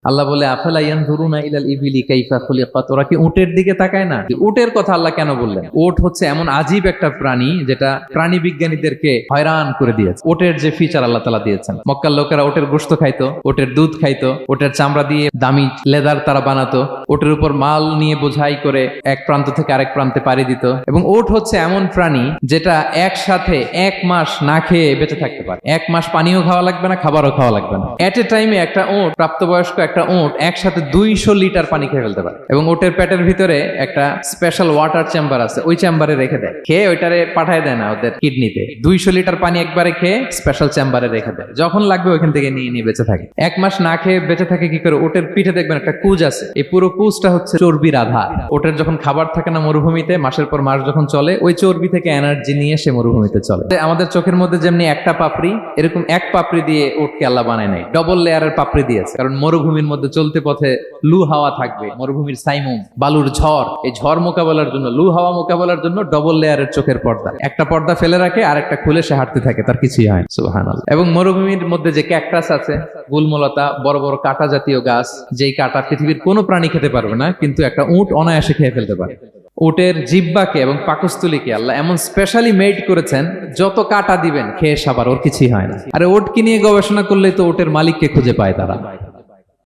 আল্লাহ বলে আফালা ইয়ানজুরুনা ইলাল ইবিলি কাইফা খুলিকাত, ওরা কি উটের দিকে তাকায় না? উটের কথা আল্লাহ কেন বললেন? উট হচ্ছে এমন আজীব একটা প্রাণী যেটা প্রাণী বিজ্ঞানীদেরকে হয়রান করে দিয়েছে। উটের যে ফিচার আল্লাহ তাআলা দিয়েছেন, মক্কার লোকেরা উটের গোশত খাইতো, উটের দুধ খাইতো, উটের চামড়া দিয়ে দামি লেদার তারা বানাতো, উটের উপর মাল নিয়ে বোঝাই করে এক প্রান্ত থেকে আরেক প্রান্তে পাড়ি দিত। এবং উট হচ্ছে এমন প্রাণী যেটা একসাথে 1 মাস না খেয়ে বেঁচে থাকতে পারে। 1 মাস পানিও খাওয়া লাগবে না, খাবারও খাওয়া লাগবে না। এট এ টাইমে একটা উট, প্রাপ্তবয়স্ক একটা উট একসাথে 200 লিটার পানি খেয়ে ফেলতে পারে। এবং উটের পেটের ভিতরে একটা স্পেশাল ওয়াটার চেম্বার আছে, ওই চেম্বারে রেখে দেয়, খেয়ে ওইটারে পাঠায় দেয় না ওদের কিডনিতে। 200 লিটার পানি একবারে খেয়ে স্পেশাল চেম্বারে রেখে দেয়, যখন লাগবে ওইখান থেকে নিয়ে নিয়ে বেঁচে থাকে। 1 মাস না খেয়ে বেঁচে থাকে কি করে? উটের পিঠে দেখবেন একটা কুজ আছে, এই পুরো কুজটা হচ্ছে চর্বির আধার। উটের যখন খাবার থাকে না মরুভূমিতে, মাসের পর মাস যখন চলে, ওই চর্বি থেকে এনার্জি নিয়ে সে মরুভূমিতে চলে। আমাদের চোখের মধ্যে যেমনি একটা পাপড়ি, এরকম এক পাপড়ি দিয়ে উটকে আল্লাহ বানায় নাই, ডবল লেয়ারের পাপড়ি দিয়েছে। কারণ মরুভূমির মধ্যে চলতে পথে লু হাওয়া থাকবে, মরুভূমির সাইমুম, বালুর ঝড়, এই ঝড় মোকাবেলার জন্য, লু হাওয়া মোকাবেলার জন্য ডবল লেয়ারের চোখের পর্দা। একটা পর্দা ফেলে রাখে আর একটা খুলে সে হাঁটতে থাকে, তার কিছুই হয় না। সুবহানাল্লাহ। এবং মরুভূমির মধ্যে যে ক্যাকটাস আছে, গুলমলতা, বড় বড় কাঁটা জাতীয় গাছ, যেই কাঁটা পৃথিবীর কোনো প্রাণী খেতে পারবে না, কিন্তু একটা উট অনায়াসে খেয়ে ফেলতে পারে। উটের জিহ্বাকে এবং পাকস্থলীকে আল্লাহ এমন স্পেশালি মেড করেছেন, যত কাঁটা দিবেন খেয়ে সাবার, ওর কিছুই হয় না। আরে উটকে নিয়ে গবেষণা করলেই তো উটের মালিককে খুঁজে পায় তারা।